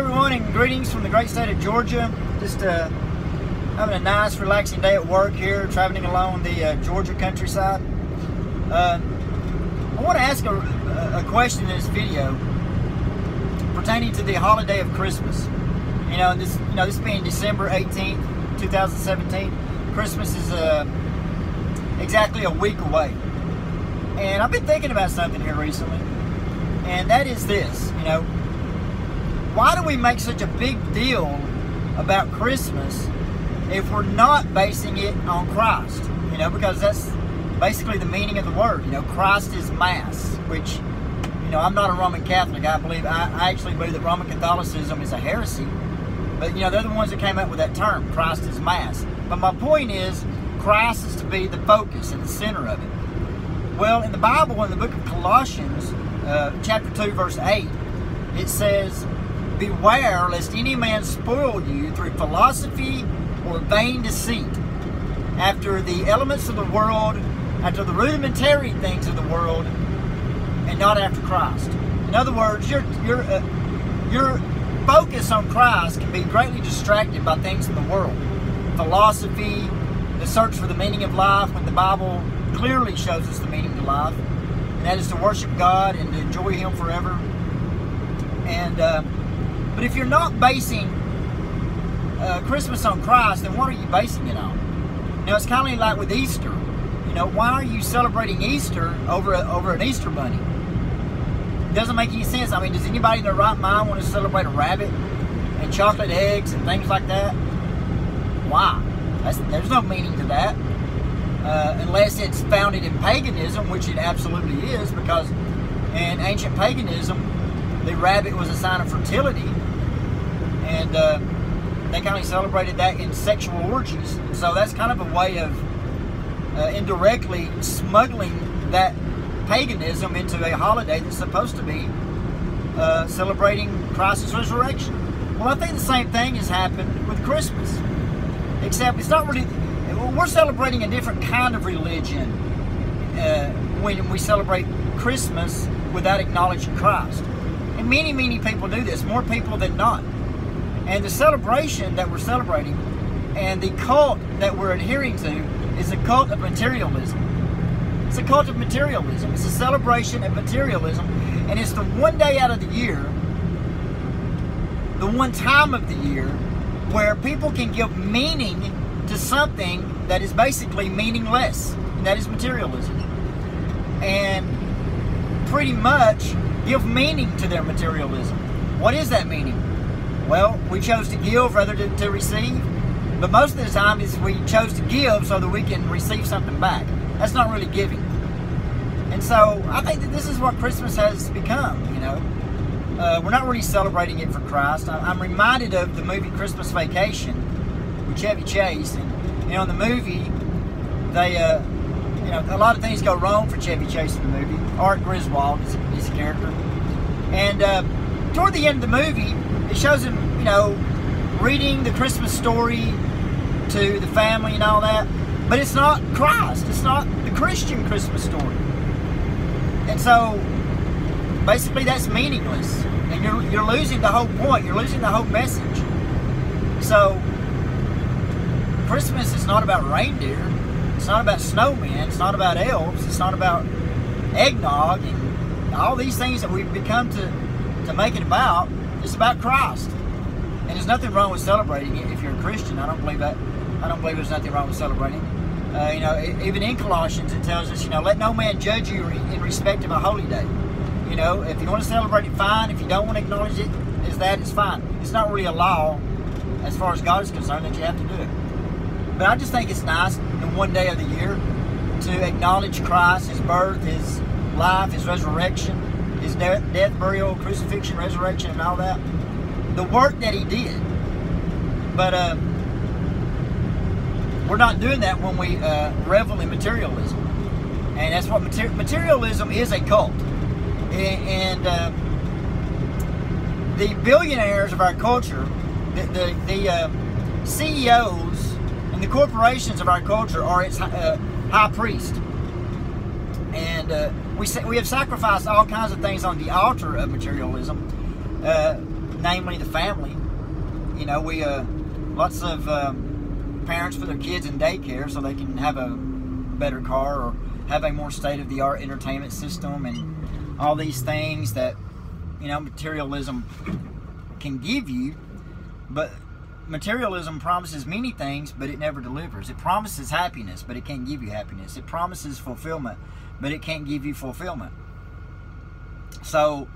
everyone, and greetings from the great state of Georgia. Just having a nice, relaxing day at work here, traveling along the Georgia countryside. I want to ask a question in this video pertaining to the holiday of Christmas. This being December 18th, 2017. Christmas is exactly a week away, and I've been thinking about something here recently, and that is this. Why do we make such a big deal about Christmas if we're not basing it on Christ? Because that's basically the meaning of the word. Christ is Mass, which, I'm not a Roman Catholic. I actually believe that Roman Catholicism is a heresy. But, they're the ones that came up with that term, Christ is Mass. But my point is, Christ is to be the focus and the center of it. Well, in the Bible, in the book of Colossians, chapter 2, verse 8, it says, "Beware lest any man spoil you through philosophy or vain deceit, after the elements of the world, after the rudimentary things of the world, and not after Christ." In other words, your focus on Christ can be greatly distracted by things in the world. Philosophy, the search for the meaning of life, when the Bible clearly shows us the meaning of life, and that is to worship God and to enjoy Him forever. But if you're not basing Christmas on Christ, then what are you basing it on? It's kind of like with Easter. Why are you celebrating Easter over an Easter bunny? It doesn't make any sense. Does anybody in their right mind want to celebrate a rabbit and chocolate eggs and things like that? Why? There's no meaning to that. Unless it's founded in paganism, which it absolutely is, because in ancient paganism, the rabbit was a sign of fertility, and they kind of celebrated that in sexual orgies. So that's kind of a way of indirectly smuggling that paganism into a holiday that's supposed to be celebrating Christ's resurrection. Well, I think the same thing has happened with Christmas, except it's not really. We're celebrating a different kind of religion when we celebrate Christmas without acknowledging Christ. And many, many people do this, more people than not. And the celebration that we're celebrating and the cult that we're adhering to is a cult of materialism. It's a cult of materialism. It's a celebration of materialism. And it's the one day out of the year, the one time of the year, where people can give meaning to something that is basically meaningless. And that is materialism. And pretty much give meaning to their materialism. What is that meaning? Well, we chose to give rather than to receive. But most of the time is we chose to give so that we can receive something back. That's not really giving. And so I think that this is what Christmas has become, We're not really celebrating it for Christ. I'm reminded of the movie Christmas Vacation with Chevy Chase. And, in the movie, they, a lot of things go wrong for Chevy Chase in the movie. Art Griswold is a character. And toward the end of the movie, it shows him, reading the Christmas story to the family and all that. But it's not Christ. It's not the Christian Christmas story. And so, basically, that's meaningless. And you're losing the whole point. You're losing the whole message. So, Christmas is not about reindeer. It's not about snowmen. It's not about elves. It's not about eggnog and all these things that we've become to make it about. It's about Christ. And there's nothing wrong with celebrating it if you're a Christian. I don't believe that. I don't believe there's nothing wrong with celebrating. Even in Colossians it tells us, let no man judge you in respect of a holy day. If you want to celebrate it, fine. If you don't want to acknowledge it as that, it's fine. It's not really a law, as far as God is concerned, that you have to do it. But I just think it's nice in one day of the year to acknowledge Christ, His birth, His life, His resurrection, His death, burial, crucifixion, resurrection, and all that. The work that He did. But we're not doing that when we revel in materialism. And that's what materialism is, a cult. And the billionaires of our culture, the CEOs and the corporations of our culture are its high priest. And we have sacrificed all kinds of things on the altar of materialism. namely the family. You know, we lots of parents put their kids in daycare so they can have a better car or have a more state-of-the-art entertainment system and all these things that, you know, materialism can give you. But materialism promises many things, but it never delivers. It promises happiness, but it can't give you happiness. It promises fulfillment, but it can't give you fulfillment. So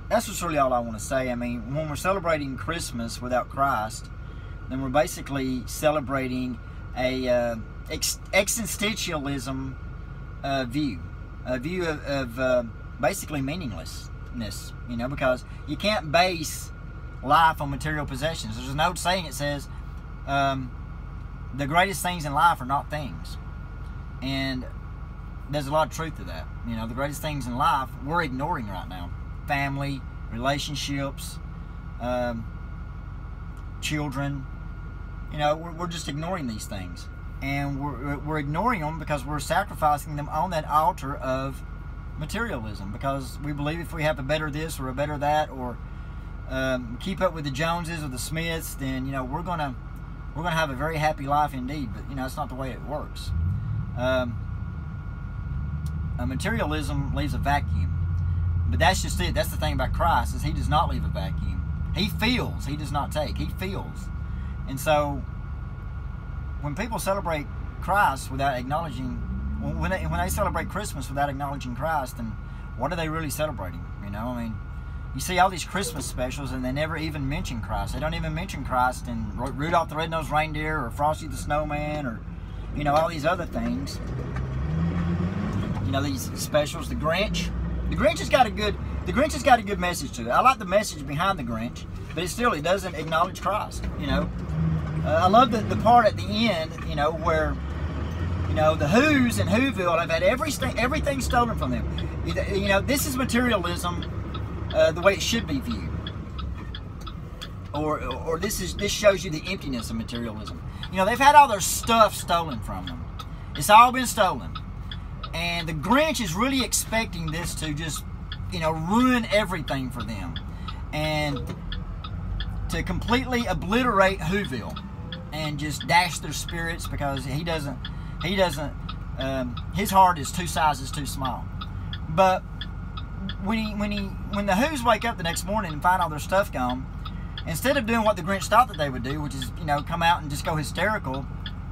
that's just really all I want to say. I mean, when we're celebrating Christmas without Christ, then we're basically celebrating a existentialism view, a view of basically meaninglessness, you know, because you can't base life on material possessions. There's an old saying that says, the greatest things in life are not things. And there's a lot of truth to that. You know, the greatest things in life we're ignoring right now. Family, relationships, children. You know, we're just ignoring these things. And we're ignoring them because we're sacrificing them on that altar of materialism. Because we believe if we have a better this or a better that, or keep up with the Joneses or the Smiths, then, you know, we're gonna have a very happy life indeed. But, you know, it's not the way it works. Materialism leaves a vacuum. But that's just it. That's the thing about Christ, is he does not leave a vacuum. He feels. He does not take. He feels. And so when people celebrate Christ without acknowledging, when they celebrate Christmas without acknowledging Christ, then what are they really celebrating? You know, I mean, you see all these Christmas specials and they never even mention Christ. They don't even mention Christ in Rudolph the Red-Nosed Reindeer or Frosty the Snowman or, you know, all these other things. You know, these specials. The Grinch. The Grinch has got a good message to it. I like the message behind the Grinch, but it doesn't acknowledge Christ. You know, I love the part at the end. You know, where, you know, the Who's in Whoville have had everything stolen from them. You know, this is materialism, the way it should be viewed. Or this shows you the emptiness of materialism. You know, they've had all their stuff stolen from them. It's all been stolen. And the Grinch is really expecting this to just, you know, ruin everything for them. And to completely obliterate Whoville. And just dash their spirits, because he doesn't, his heart is 2 sizes too small. But when the Who's wake up the next morning and find all their stuff gone, instead of doing what the Grinch thought that they would do, which is, you know, come out and just go hysterical,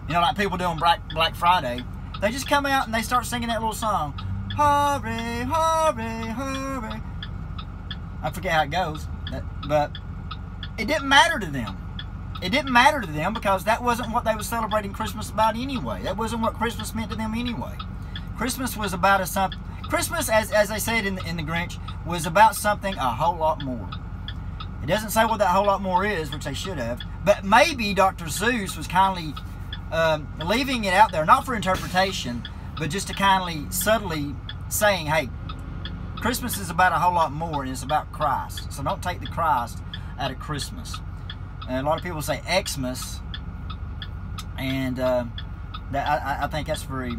you know, like people do on Black Friday, they just come out and they start singing that little song, hurry, hurry, hurry. I forget how it goes, but it didn't matter to them. It didn't matter to them because that wasn't what they were celebrating Christmas about anyway. That wasn't what Christmas meant to them anyway. Christmas was about something. Christmas, as they said in the Grinch, was about something a whole lot more. It doesn't say what that whole lot more is, which they should have. But maybe Dr. Seuss was kindly leaving it out there, not for interpretation, but just to kindly, subtly saying, hey, Christmas is about a whole lot more, and it's about Christ. So don't take the Christ out of Christmas. And a lot of people say Xmas, and I think that's very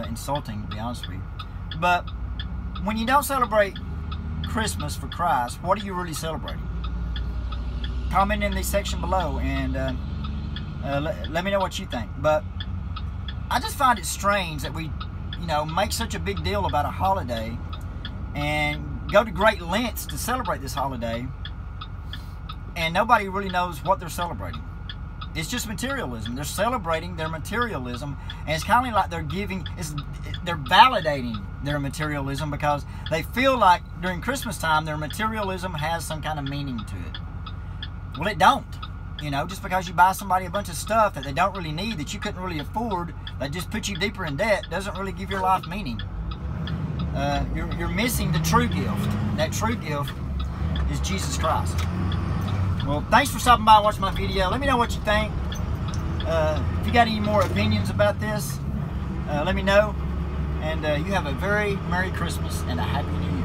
insulting, to be honest with you. But when you don't celebrate Christmas for Christ, what are you really celebrating? Comment in the section below, and let me know what you think. But I just find it strange that we, you know, make such a big deal about a holiday and go to great lengths to celebrate this holiday, and nobody really knows what they're celebrating. It's just materialism. They're celebrating their materialism, and it's kind of like they're validating their materialism because they feel like during Christmas time their materialism has some kind of meaning to it. Well, it don't. You know, just because you buy somebody a bunch of stuff that they don't really need, that you couldn't really afford, that just puts you deeper in debt, doesn't really give your life meaning. You're missing the true gift. That true gift is Jesus Christ. Well, thanks for stopping by and watching my video. Let me know what you think. If you got any more opinions about this, let me know. And you have a very Merry Christmas and a Happy New Year.